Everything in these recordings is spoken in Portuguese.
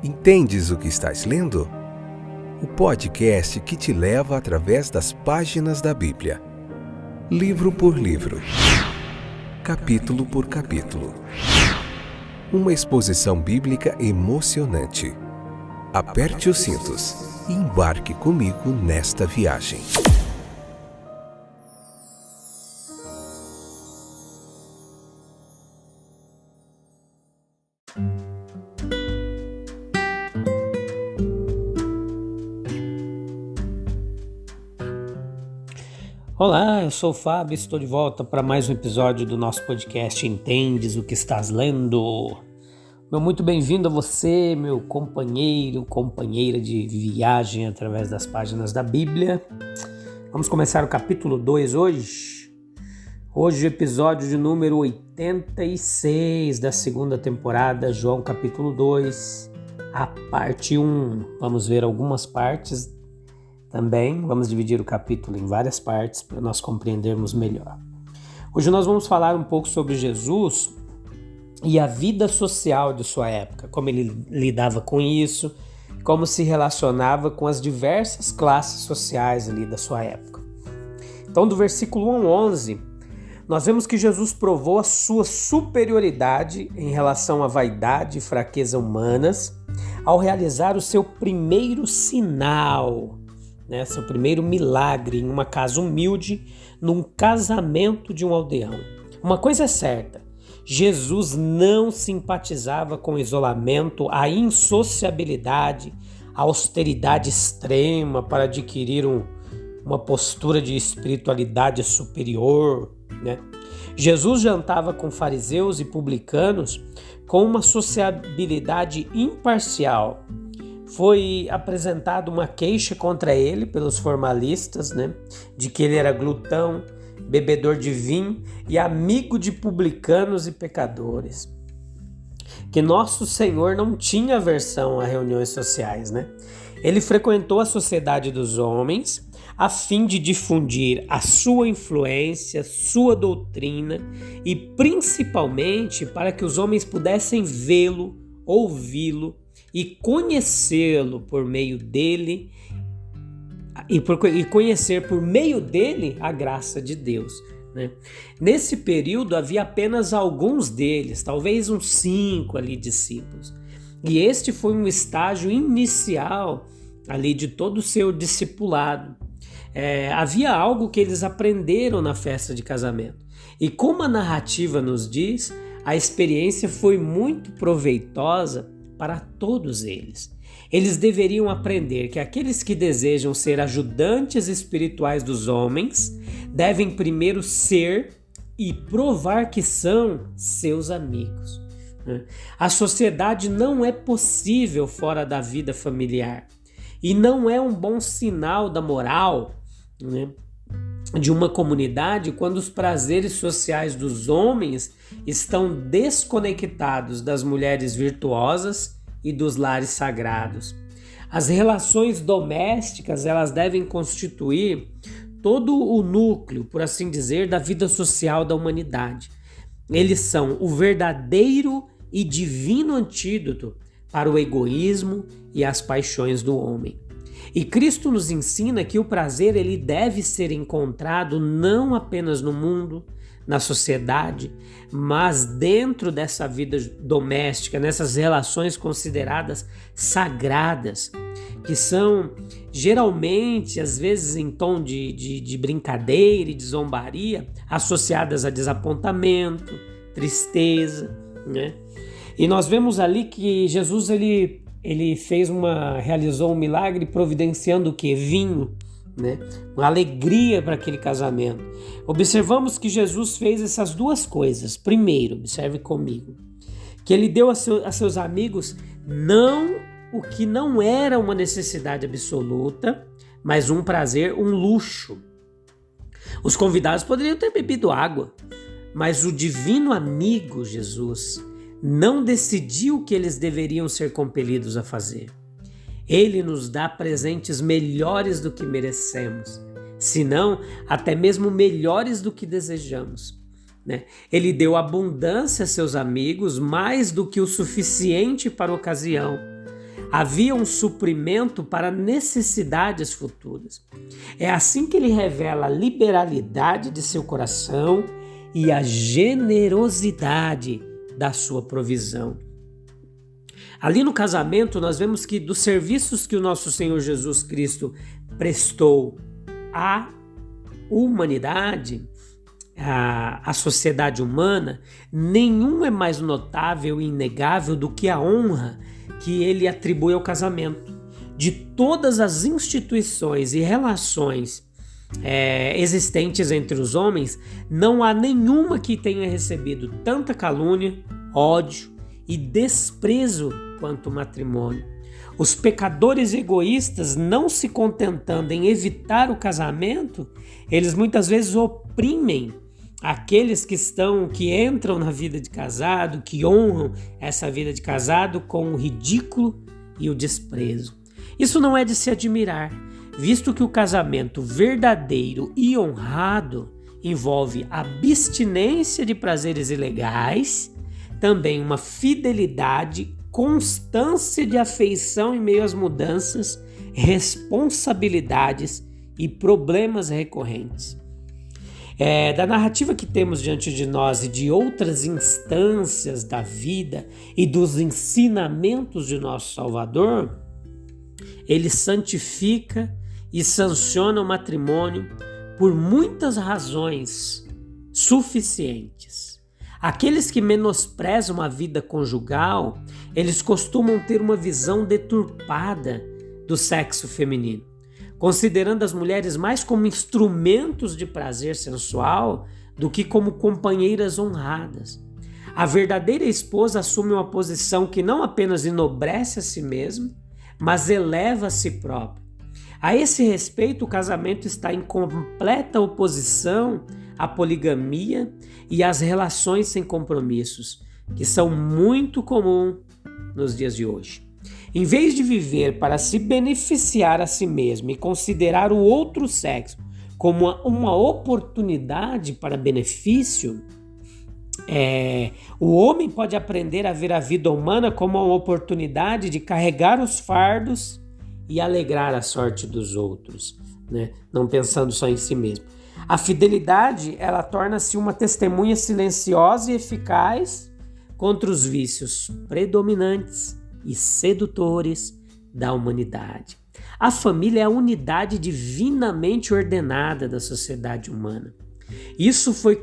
Entendes o que estás lendo? O podcast que te leva através das páginas da Bíblia. Livro por livro. Capítulo por capítulo. Uma exposição bíblica emocionante. Aperte os cintos e embarque comigo nesta viagem. Olá, eu sou o Fábio e estou de volta para mais um episódio do nosso podcast Entendes o que estás lendo? Muito bem-vindo a você, meu companheiro, companheira de viagem através das páginas da Bíblia. Vamos começar o capítulo 2 hoje. Hoje o episódio de número 86 da segunda temporada, João capítulo 2, a parte 1. Vamos ver algumas partes. Também vamos dividir o capítulo em várias partes para nós compreendermos melhor. Hoje nós vamos falar um pouco sobre Jesus e a vida social de sua época, como ele lidava com isso, como se relacionava com as diversas classes sociais ali da sua época. Então, do versículo 1 ao 11, nós vemos que Jesus provou a sua superioridade em relação à vaidade e fraqueza humanas ao realizar o seu primeiro sinal, seu primeiro milagre em uma casa humilde, num casamento de um aldeão. Uma coisa é certa, Jesus não simpatizava com o isolamento, a insociabilidade, a austeridade extrema para adquirir uma postura de espiritualidade superior. Jesus jantava com fariseus e publicanos com uma sociabilidade imparcial. Foi apresentada uma queixa contra ele pelos formalistas, de que ele era glutão, bebedor de vinho e amigo de publicanos e pecadores. Que nosso Senhor não tinha aversão a reuniões sociais, Ele frequentou a sociedade dos homens a fim de difundir a sua influência, sua doutrina e principalmente para que os homens pudessem vê-lo, ouvi-lo e conhecê-lo por meio dele e conhecer por meio dele a graça de Deus. Nesse período havia apenas alguns deles, talvez uns 5 ali discípulos. E este foi um estágio inicial ali de todo o seu discipulado. Havia algo que eles aprenderam na festa de casamento. E como a narrativa nos diz, a experiência foi muito proveitosa para todos eles. Eles deveriam aprender que aqueles que desejam ser ajudantes espirituais dos homens devem primeiro ser e provar que são seus amigos. A sociedade não é possível fora da vida familiar e não é um bom sinal da moral, de uma comunidade quando os prazeres sociais dos homens estão desconectados das mulheres virtuosas e dos lares sagrados. As relações domésticas, elas devem constituir todo o núcleo, por assim dizer, da vida social da humanidade. Eles são o verdadeiro e divino antídoto para o egoísmo e as paixões do homem. E Cristo nos ensina que o prazer ele deve ser encontrado não apenas no mundo, na sociedade, mas dentro dessa vida doméstica, nessas relações consideradas sagradas, que são geralmente, às vezes em tom de brincadeira e de zombaria, associadas a desapontamento, tristeza, E nós vemos ali que Jesus ele realizou um milagre providenciando o quê? Vinho, uma alegria para aquele casamento. Observamos que Jesus fez essas duas coisas. Primeiro, observe comigo, que ele deu a seus amigos não o que não era uma necessidade absoluta, mas um prazer, um luxo. Os convidados poderiam ter bebido água, mas o divino amigo Jesus não decidiu o que eles deveriam ser compelidos a fazer. Ele nos dá presentes melhores do que merecemos, se não até mesmo melhores do que desejamos. Ele deu abundância a seus amigos, mais do que o suficiente para a ocasião. Havia um suprimento para necessidades futuras. É assim que ele revela a liberalidade de seu coração e a generosidade da sua provisão. Ali no casamento, nós vemos que dos serviços que o nosso Senhor Jesus Cristo prestou à humanidade, à sociedade humana, nenhum é mais notável e inegável do que a honra que ele atribui ao casamento. De todas as instituições e relações existentes entre os homens, não há nenhuma que tenha recebido tanta calúnia, ódio e desprezo quanto o matrimônio. Os pecadores egoístas, não se contentando em evitar o casamento, eles muitas vezes oprimem aqueles que entram na vida de casado, que honram essa vida de casado com o ridículo e o desprezo. Isso não é de se admirar, visto que o casamento verdadeiro e honrado envolve abstinência de prazeres ilegais, também uma fidelidade, constância de afeição em meio às mudanças, responsabilidades e problemas recorrentes. Da narrativa que temos diante de nós e de outras instâncias da vida e dos ensinamentos de nosso Salvador, ele santifica e sanciona o matrimônio por muitas razões suficientes. Aqueles que menosprezam a vida conjugal, eles costumam ter uma visão deturpada do sexo feminino, considerando as mulheres mais como instrumentos de prazer sensual do que como companheiras honradas. A verdadeira esposa assume uma posição que não apenas enobrece a si mesma, mas eleva a si própria. A esse respeito, o casamento está em completa oposição à poligamia e às relações sem compromissos, que são muito comuns nos dias de hoje. Em vez de viver para se beneficiar a si mesmo e considerar o outro sexo como uma oportunidade para benefício, o homem pode aprender a ver a vida humana como uma oportunidade de carregar os fardos e alegrar a sorte dos outros, né? Não pensando só em si mesmo. A fidelidade, ela torna-se uma testemunha silenciosa e eficaz contra os vícios predominantes e sedutores da humanidade. A família é a unidade divinamente ordenada da sociedade humana. Isso foi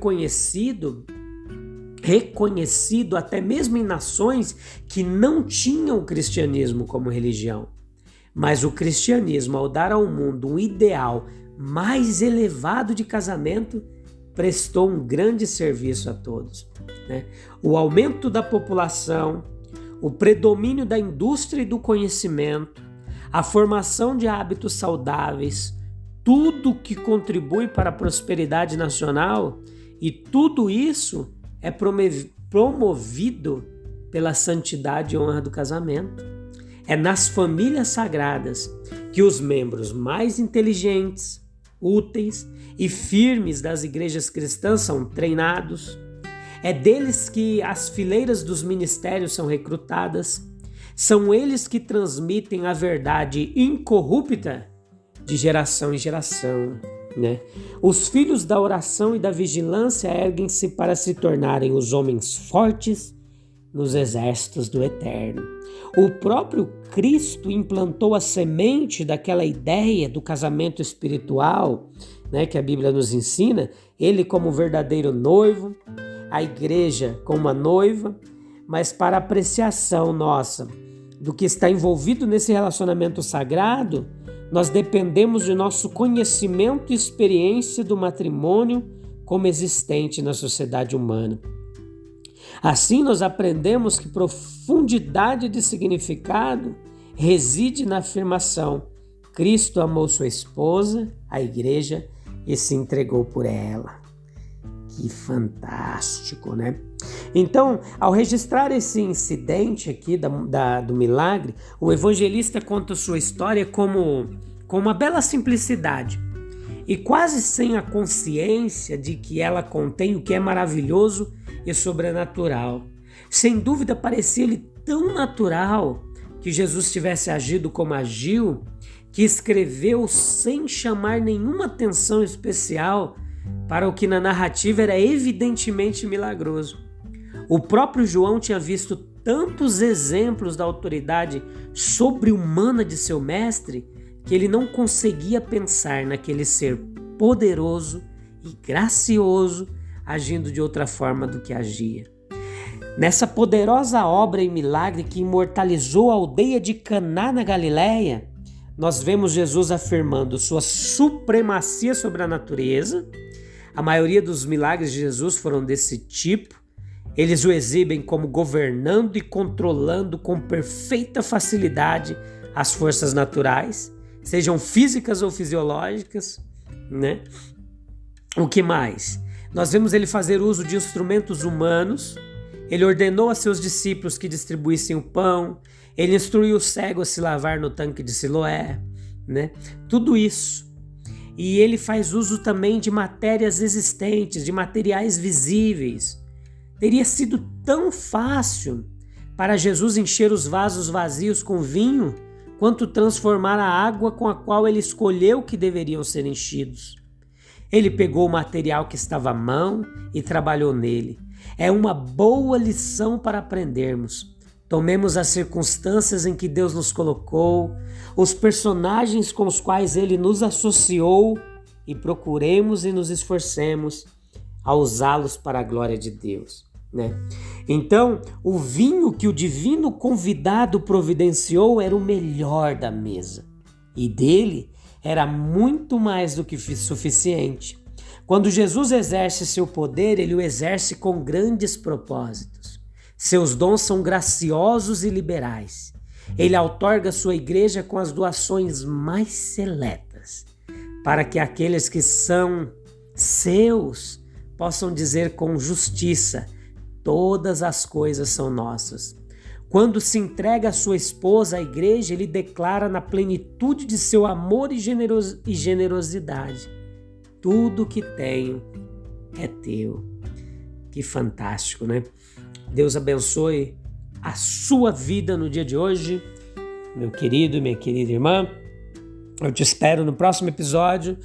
reconhecido até mesmo em nações que não tinham o cristianismo como religião. Mas o cristianismo, ao dar ao mundo um ideal mais elevado de casamento, prestou um grande serviço a todos, né? O aumento da população, o predomínio da indústria e do conhecimento, a formação de hábitos saudáveis, tudo que contribui para a prosperidade nacional, e tudo isso é promovido pela santidade e honra do casamento. É nas famílias sagradas que os membros mais inteligentes, úteis e firmes das igrejas cristãs são treinados. É deles que as fileiras dos ministérios são recrutadas. São eles que transmitem a verdade incorrupta de geração em geração, né? Os filhos da oração e da vigilância erguem-se para se tornarem os homens fortes nos exércitos do Eterno. O próprio Cristo implantou a semente daquela ideia do casamento espiritual, né, que a Bíblia nos ensina, ele como verdadeiro noivo, a igreja como uma noiva, mas para apreciação nossa do que está envolvido nesse relacionamento sagrado, nós dependemos de nosso conhecimento e experiência do matrimônio como existente na sociedade humana. Assim, nós aprendemos que profundidade de significado reside na afirmação: Cristo amou sua esposa, a igreja, e se entregou por ela. Que fantástico, né? Então, ao registrar esse incidente aqui do milagre, o evangelista conta sua história com uma bela simplicidade e quase sem a consciência de que ela contém o que é maravilhoso e sobrenatural. Sem dúvida, parecia-lhe tão natural que Jesus tivesse agido como agiu, que escreveu sem chamar nenhuma atenção especial para o que na narrativa era evidentemente milagroso. O próprio João tinha visto tantos exemplos da autoridade sobre-humana de seu mestre que ele não conseguia pensar naquele ser poderoso e gracioso agindo de outra forma do que agia. Nessa poderosa obra e milagre que imortalizou a aldeia de Caná na Galileia, nós vemos Jesus afirmando sua supremacia sobre a natureza. A maioria dos milagres de Jesus foram desse tipo. Eles o exibem como governando e controlando com perfeita facilidade as forças naturais, sejam físicas ou fisiológicas, né? O que mais? Nós vemos ele fazer uso de instrumentos humanos. Ele ordenou a seus discípulos que distribuíssem o pão. Ele instruiu o cego a se lavar no tanque de Siloé, né? Tudo isso. E ele faz uso também de matérias existentes, de materiais visíveis. Teria sido tão fácil para Jesus encher os vasos vazios com vinho, quanto transformar a água com a qual ele escolheu que deveriam ser enchidos. Ele pegou o material que estava à mão e trabalhou nele. É uma boa lição para aprendermos. Tomemos as circunstâncias em que Deus nos colocou, os personagens com os quais Ele nos associou e procuremos e nos esforcemos a usá-los para a glória de Deus, né? Então, o vinho que o divino convidado providenciou era o melhor da mesa e dele era muito mais do que suficiente. Quando Jesus exerce seu poder, ele o exerce com grandes propósitos. Seus dons são graciosos e liberais. Ele outorga sua igreja com as doações mais seletas, para que aqueles que são seus possam dizer com justiça: todas as coisas são nossas. Quando se entrega a sua esposa à igreja, ele declara na plenitude de seu amor e generosidade: tudo que tenho é teu. Que fantástico, né? Deus abençoe a sua vida no dia de hoje, meu querido e minha querida irmã. Eu te espero no próximo episódio,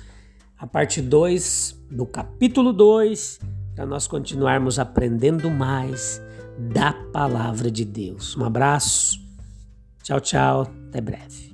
a parte 2 do capítulo 2, para nós continuarmos aprendendo mais da palavra de Deus. Um abraço, tchau, tchau, até breve.